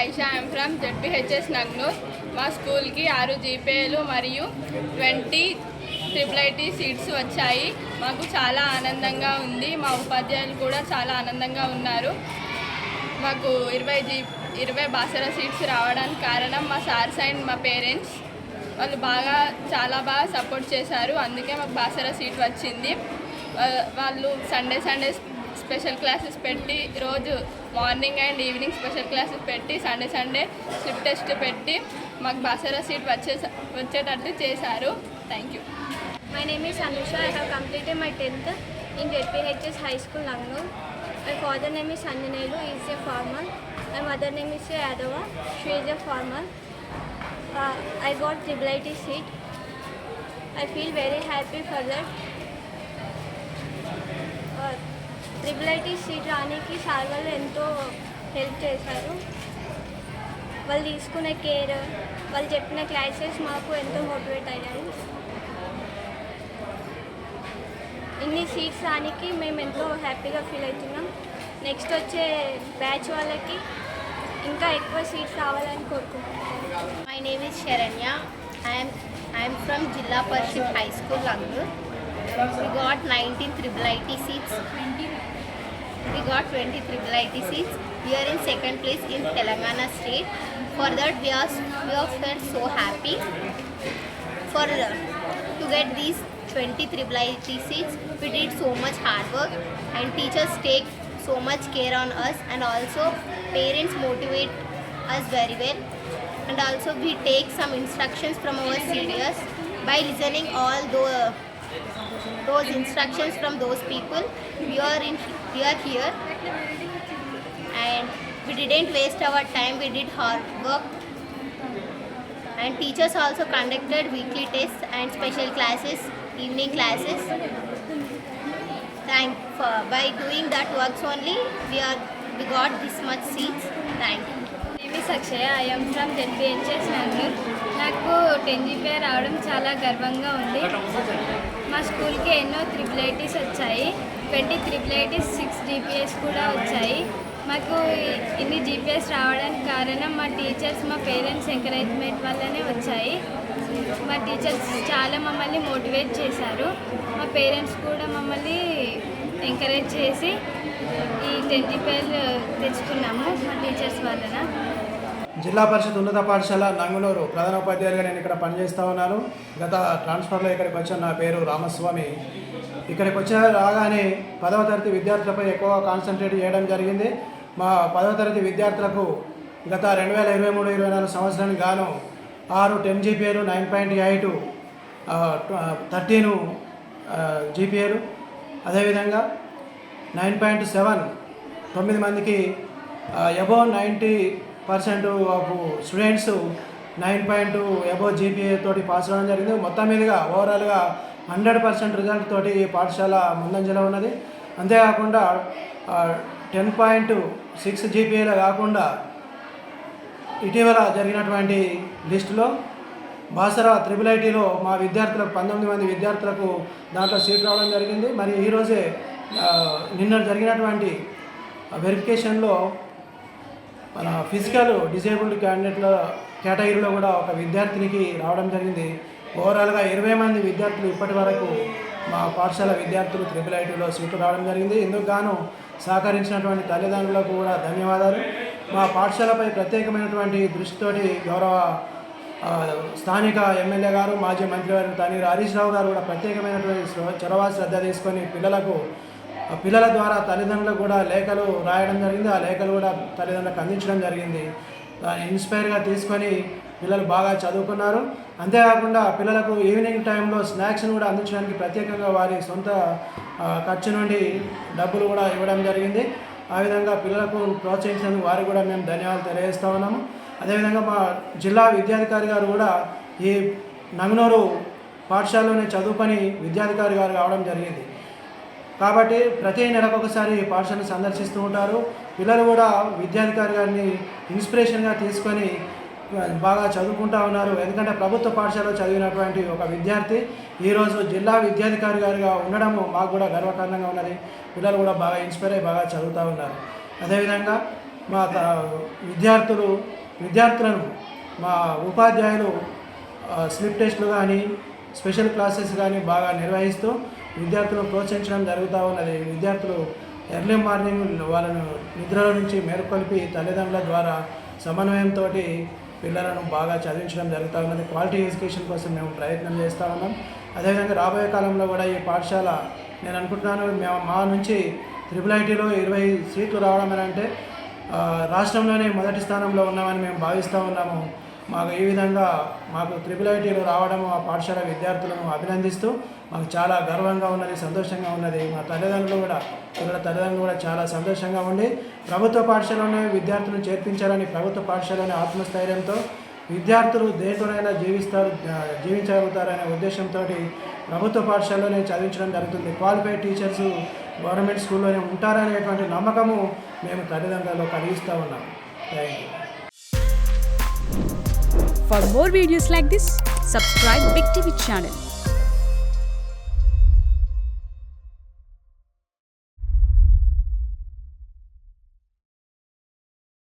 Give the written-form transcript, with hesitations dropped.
Aisha. I'm from ZPHS Nanganur. మా స్కూల్కి 6 జీపీఏలు మరియు 20 IIIT సీట్స్ వచ్చాయి. మాకు చాలా ఆనందంగా ఉంది. మా ఉపాధ్యాయులు కూడా చాలా ఆనందంగా ఉన్నారు. మాకు 20 బాసర సీట్స్ రావడానికి కారణం మా సార్స్ అండ్ మా పేరెంట్స్. వాళ్ళు చాలా బాగా సపోర్ట్ చేశారు. అందుకే మాకు బాసర సీట్ వచ్చింది. వాళ్ళు సండే స్పెషల్ క్లాసెస్ పెట్టి, రోజు morning and evening special classes పెట్టి, సండే స్లిప్ టెస్ట్ పెట్టి మాకు బాసర సీట్ వచ్చేటట్టు చేశారు. Thank you. My name is Anusha. I have completed my 10th in JPHS High School, Nangnur. My father name is Anjanelu. He is a farmer. My mother name is Yadava. She is a farmer. I got IIIT seat. I feel very happy for that. IIIT seat రానికి sir వాళ్ళు ఎంతో help చేశారు. వాళ్ళు తీసుకునే care, వాళ్ళు చెప్పిన classes మాకు ఎంతో మోటివేట్ అయ్యాయి. ఇన్ని సీట్స్ రానికి మేము ఎంతో హ్యాపీగా ఫీల్ అవుతున్నాం. నెక్స్ట్ వచ్చే బ్యాచ్ వాళ్ళకి ఇంకా ఎక్కువ సీట్స్ రావాలని కోరుకుంటున్నాం. My name is Sharanya. I am from Jilla Parishad High School, Nangnur. We got 19 IIIT seats. We got 20 IIIT seats. We are in second place in Telangana state. For that we are felt so happy. To get these 20 IIIT seats, we did so much hard work and teachers take so much care on us, and also parents motivate us very well, and also we take some instructions from our seniors. By listening all those instructions from those people, we are here, and we didn't waste our time. We did hard work, and teachers also conducted weekly tests and special classes, evening classes. By doing that works only, we got this much seats. Thank you. My name is Akshaya. I am from ZPHS Nangnur. నాకు 10 GPA రావడం చాలా గర్వంగా ఉంది. మా స్కూల్కి ఎన్నో IIITs వచ్చాయి. 20 IIITs, 6 GPAs కూడా వచ్చాయి. మాకు ఇన్ని జీపీఎస్ రావడానికి కారణం మా టీచర్స్, మా పేరెంట్స్ ఎంకరేజ్మెంట్ వల్లనే వచ్చాయి. మా టీచర్స్ చాలా మమ్మల్ని మోటివేట్ చేశారు. మా పేరెంట్స్ కూడా మమ్మల్ని ఎంకరేజ్ చేసి ఈ 10 GPAలు తెచ్చుకున్నాము మా టీచర్స్ వలన. జిల్లా పరిషత్ ఉన్నత పాఠశాల నంగునూరు ప్రధాన ఉపాధ్యాయులుగా నేను ఇక్కడ పనిచేస్తూ ఉన్నాను. గత ట్రాన్స్ఫర్లో ఇక్కడికి వచ్చాను. నా పేరు రామస్వామి. ఇక్కడికి రాగానే 10వ తరగతి విద్యార్థులపై ఎక్కువ కాన్సన్ట్రేట్ చేయడం జరిగింది. మా 10వ తరగతి విద్యార్థులకు గత 2023-24 సంవత్సరానికి గాను 6 10 GPAలు, 9.8 13 GPAలు, అదేవిధంగా 9.7 9 మందికి above 90% of students 9 above GPA తోటి పాస్ అవ్వడం జరిగింది. మొత్తం మీదుగా ఓవరాల్గా 100% రిజల్ట్ తోటి పాఠశాల ముందంజలో ఉన్నది. అంతేకాకుండా 10.6 GPAలో కాకుండా ఇటీవల జరిగినటువంటి లిస్టులో బాసర IIITలో మా విద్యార్థులకు 19 మంది విద్యార్థులకు దాంట్లో సీట్ రావడం జరిగింది. మరి ఈరోజే నిన్న జరిగినటువంటి వెరిఫికేషన్లో మన ఫిజికల్ డిజేబుల్డ్ క్యాండిడేట్ల కేటగిరీలో కూడా ఒక విద్యార్థినికి రావడం జరిగింది. ఓవరాల్గా 20 మంది విద్యార్థులు ఇప్పటి వరకు మా పాఠశాల విద్యార్థులు IIITలో సీట్లు రావడం జరిగింది. ఇందుకు గాను సహకరించినటువంటి తల్లిదండ్రులకు కూడా ధన్యవాదాలు. మా పాఠశాలపై ప్రత్యేకమైనటువంటి దృష్టితోటి గౌరవ స్థానిక ఎమ్మెల్యే గారు, మాజీ మంత్రి గారు తన్నీరు హరీష్ రావు గారు కూడా ప్రత్యేకమైనటువంటి చొరవ శ్రద్ధ తీసుకొని పిల్లల ద్వారా తల్లిదండ్రులకు కూడా లేఖలు రాయడం జరిగింది. ఆ లేఖలు కూడా తల్లిదండ్రులకు అందించడం జరిగింది. దాన్ని ఇన్స్పైర్గా తీసుకొని పిల్లలు బాగా చదువుకున్నారు. అంతేకాకుండా పిల్లలకు ఈవినింగ్ టైంలో స్నాక్స్ని కూడా అందించడానికి ప్రత్యేకంగా వారి సొంత ఖర్చు నుండి డబ్బులు కూడా ఇవ్వడం జరిగింది. ఆ విధంగా పిల్లలకు ప్రోత్సహించినందుకు వారికి కూడా మేము ధన్యవాదాలు తెలియజేస్తూ ఉన్నాము. అదేవిధంగా మా జిల్లా విద్యాధికారి గారు కూడా ఈ నంగనూరు పాఠశాలలోనే చదువుకొని విద్యాధికారి గారు కావడం జరిగింది. కాబట్టి ప్రతి నెలకు ఒకసారి పాఠశాలను సందర్శిస్తూ ఉంటారు. పిల్లలు కూడా విద్యాధికారి గారిని ఇన్స్పిరేషన్గా తీసుకొని బాగా చదువుకుంటూ ఉన్నారు. ఎందుకంటే ప్రభుత్వ పాఠశాలలో చదివినటువంటి ఒక విద్యార్థి ఈరోజు జిల్లా విద్యాధికారి గారిగా ఉండడము మాకు కూడా గర్వకారణంగా ఉన్నది. పిల్లలు కూడా బాగా ఇన్స్పైర్ అయ్యి బాగా చదువుతూ ఉన్నారు. అదేవిధంగా మా విద్యార్థులను మా ఉపాధ్యాయులు స్లిప్ టెస్టులు కానీ స్పెషల్ క్లాసెస్ కానీ బాగా నిర్వహిస్తూ విద్యార్థులను ప్రోత్సహించడం జరుగుతూ ఉన్నది. విద్యార్థులు ఎర్లీ మార్నింగ్ వాళ్ళను నిద్రలో నుంచి మేలుకొల్పి తల్లిదండ్రుల ద్వారా సమన్వయంతో పిల్లలను బాగా చదివించడం జరుగుతూ ఉన్నది. క్వాలిటీ ఎడ్యుకేషన్ కోసం మేము ప్రయత్నం చేస్తూ ఉన్నాం. అదేవిధంగా రాబోయే కాలంలో కూడా ఈ పాఠశాల నేను అనుకుంటున్నాను మా నుంచి IIITలో 20 సీట్లు రావడం అని అంటే రాష్ట్రంలోనే మొదటి స్థానంలో ఉన్నామని మేము భావిస్తూ ఉన్నాము. మాకు ఈ విధంగా మాకు IIITలో రావడం ఆ పాఠశాల విద్యార్థులను అభినందిస్తూ మాకు చాలా గర్వంగా ఉన్నది, సంతోషంగా ఉన్నది. మా తల్లిదండ్రులు కూడా చాలా సంతోషంగా ఉండి ప్రభుత్వ పాఠశాలలోనే విద్యార్థులను చేర్పించాలని ప్రభుత్వ పాఠశాలలోనే ఆత్మస్థైర్యంతో విద్యార్థులు దేంట్లోనైనా జీవించగలుగుతారనే ఉద్దేశంతో ప్రభుత్వ పాఠశాలలోనే చదివించడం జరుగుతుంది. క్వాలిఫైడ్ టీచర్స్ గవర్నమెంట్ స్కూల్లోనే ఉంటారనేటువంటి నమ్మకము మేము తల్లిదండ్రులలో కలిగిస్తూ ఉన్నాం. Thank you. For more videos like this, subscribe Big TV channel.